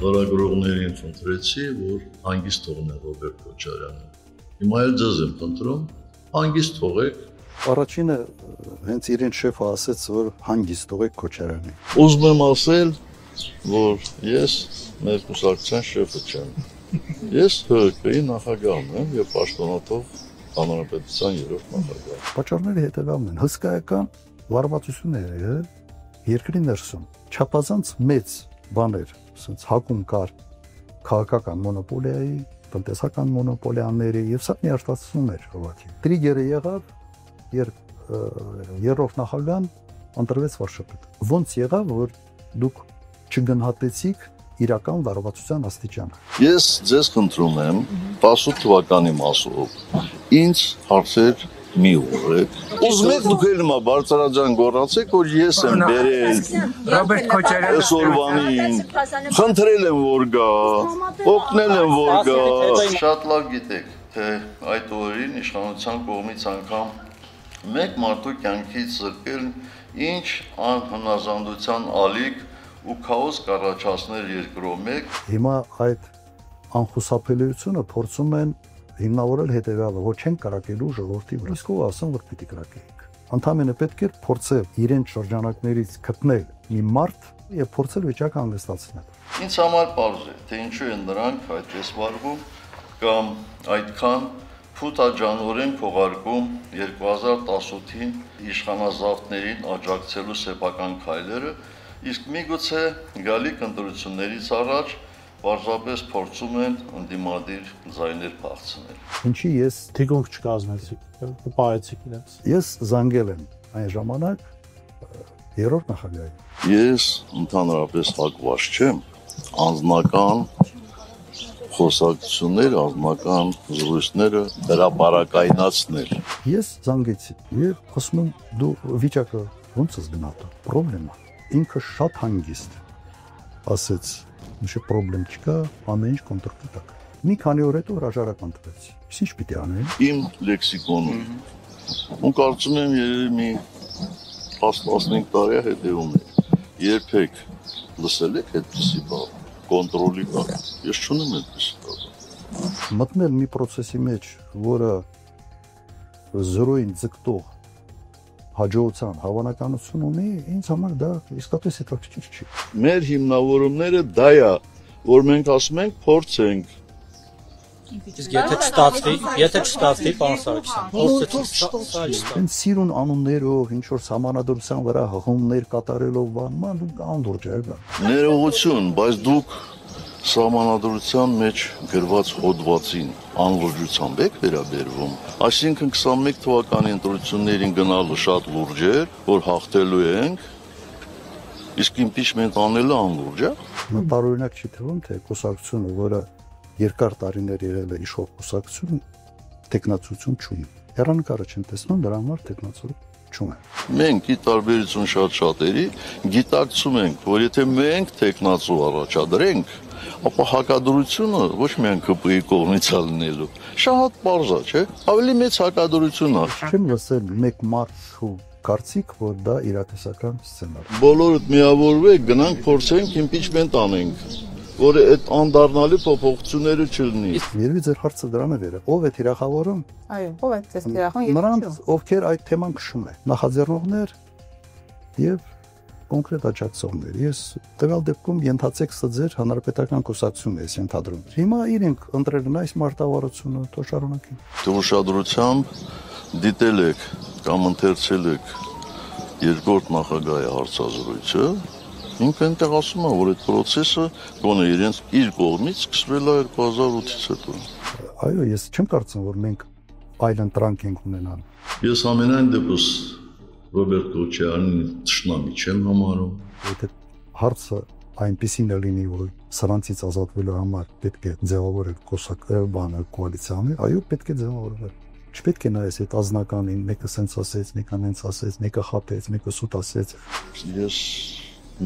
Լրագրողներին խնդրեցի, որ հանգիստ թողնեն Ռոբերտ Քոչարյանը։ Հիմա էլ ձեզ եմ խնդրում, հանգիստ թողեք։ Առաջինը հենց իրեն շեֆը ասեց, որ հանգիստ թողեք Քոչարյանին։ Ուզում եմ ասել, որ ես մեր կուսակցության շեֆը չեմ։ Ես ՀԿ-ի նախագահն եմ եւ պաշտոնատող հանրապետության երրորդ նախագահ։ Պատճառները հետևյալն են. հսկայական լարվածություններ եղել երկրի ներսում, չափազանց մեծ բաներ, ասենց հակում կար քաղաքական մոնոպոլիայի, տնտեսական մոնոպոլիաների եւ սա միարտացում էր Հովակի։ Տրիգերը եղավ, երբ երրորդ նախագահան ընտրվեց վարչապետ։ Ոնց եղավ, որ դուք չգնահատեցիք իրական լարվածության աստիճանը։ Ես ձեզ խնդրում եմ 18 թվականի մասով ինձ հարցեր մի ուղղեք։ Ուզում եք դուք էլ հիմա բարձրաձայն գոռացեք, որ ես եմ բերել Ռոբերտ Քոչարյանը այսօրվանին, խնդրել եմ որ գա, օգնել եմ որ գա։ Շատ լավ գիտեք, թե այդ օրերին իշխանության կողմից անգամ մեկ մարդու կյանքից զրկել ինչ անհնազանդության ալիք ու քաոս կառաջացներ երկրով մեկ։ Հիմա այդ անխուսափելիությունը փորձում են հիմնավորել հետևյալը, որ չեն կրակելու ժողովրդի վրա։ Իսկ ով ասում, որ պիտի կրակեիք։ Ընդհանրապես պետք է փորձել իրենց շրջանակներից գտնել մի մարդ եւ փորձել վիճակը հանգստացնել։ Ինձ համար պարզ է, թե ինչու են նրանք այդպես վարվում կամ այդքան փութաջանորեն քողարկում 2018-ին իշխանազավթներին աջակցելու սեփական քայլերը, իսկ միգուցե գալիք ընտրություններից առաջ պարզապես փորձում են ընդդիմադիր ձայներ փախցնել։ Ինչի ես թիկունք չկազմեցիք, պահեցիք իրենց։ Ես զանգել եմ այն ժամանակ երրորդ նախագահին։ Ես ընդհանրապես հակված չեմ անձնական խոսակցություններ, անձնական զրույցները հրապարակայնացնել։ Ես զանգեցի եւ ասում եմ դու վիճակը ոնց ես գնահատում։ Պրոբլեմա։ Ինքը շատ հանգիստ ասեց, ոչ պրոբլեմ չկա, ամեն ինչ կոնտրոլի տակ։ Մի քանի օր հետո հրաժարական տվեց։ Ինչ պիտի անեն։ Իմ լեքսիկոնում ու կարծում եմ երևի մի 10-15 տարի հետևում է։ Երբեք լսել եք այդպիսի բան, կոնտրոլի տակ։ Ես չունեմ այդպիսի բան։ Մտնել մի process-ի մեջ, որը զրոյին ձգտող հաջողության հավանականություն ունի, ինձ համար դա իսկապես հետաքրքիր չի։ Մեր հիմնավորումները դա է, որ մենք ասում ենք փորձենք։ Իսկ եթե չստացվի, պարոն Սարգսյան, Այն սիրուն անուններով, ինչ որ համանadrության վրա հղումներ կատարելով բանման անդուրջ է դա։ Ներողություն, բայց դուք սահմանադրության մեջ գրված հոդվածին անլրջությամբ եք վերաբերվում։ Այսինքն 21 թվականի ընտրություններին գնալը շատ լուրջ էր, որ հաղթելու ենք, իսկ իմպիչմենտ անելը անլուրջ է։ Բարօրինակ չի թվում, թե կուսակցությունը, որը երկար տարիներ եղել է իշխող կուսակցություն, տեխնացություն չունի։ Հեռանկարը չեն տեսնում, դրա համար տեխնացություն չունի։ Մենք ի տարբերություն շատ շատերի գիտակցում ենք, որ եթե մենք տեխնացու առաջադրենք, ապա հակադրությունը ոչ միայն ԿՊ-ի կողմից է լինելու։ Շատ պարզ է, չէ՞։ Ավելի մեծ հակադրություն է։ Չեմ լսել մեկ մարդու կարծիք, որ դա իրատեսական սցենար է։ Բոլորդ միավորվեք, գնանք փորձենք իմպիչմենտ անենք, որ այդ անդառնալի փոփոխությունները չլինի։ Երևի ձեր հարցը դրան է վերել։ Ով է թիրախավորում։ Այո, ով է ձեզ թիրախում։ Նրանց, ովքեր այդ թեման քշում են, նախաձեռնողներ եւ կոնկրետ աջակցողներ։ Ես տվյալ դեպքում ենթացեք սա ձեր հանրապետական կուսակցությունն է ենթադրում։ Հիմա իրենք ընտրել են այս մարտավարությունը, թող շարունակեն։ Դու ուշադրությամբ դիտել եք կամ ընթերցել եք երկրորդ նախագահի հարցազրույցը, ինքը այնտեղ ասում է, որ այդ process-ը գոնե իրենց իր կողմից սկսվել է 2008-ից հետո։ Այո, ես չեմ կարծում, որ մենք այլ ընտրանք ենք ունենալ։ Ես ամենայն դեպս Ռոբերտ Քոչարյանին ճշնամի չեմ համարում։ Եթե հարցը այնպեսին է լինի, որ սրանցից ազատվելու համար պետք է ձևավորել կուսակցական կոալիցիան, այո, պետք է ձևավորել։ Չպետք է նայես այդ ազնականին, մեկը սենց ասեց, մեկը նենց ասեց, մեկը խաբեց, մեկը սուտ ասեց։ Ես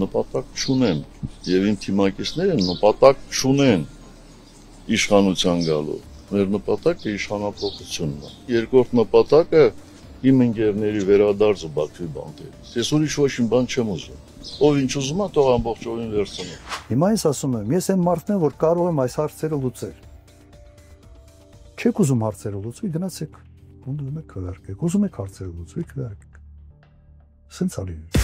նպատակ չունեմ, եւ իմ թիմակիցները նպատակ չունեն իշխանության գալու։ Մեր նպատակը իշխանափոխությունն է։ Երկրորդ նպատակը իմ ընկերների վերադարձը Բաքվի բանտերից։ Ես ուրիշ ոչ մի բան չեմ ուզում։ Ով ինչ ուզում է, թող ամբողջովին վերցնի։ Հիմա ես ասում եմ, ես այն մարդն եմ, որ կարող եմ այս հարցերը լուծել։ Չեք ուզում հարցերը լուծել, գնացեք, ուզում եք քվարկեք, ուզում եք հարցերը լուծել, քվարկեք։ Սենց ալի։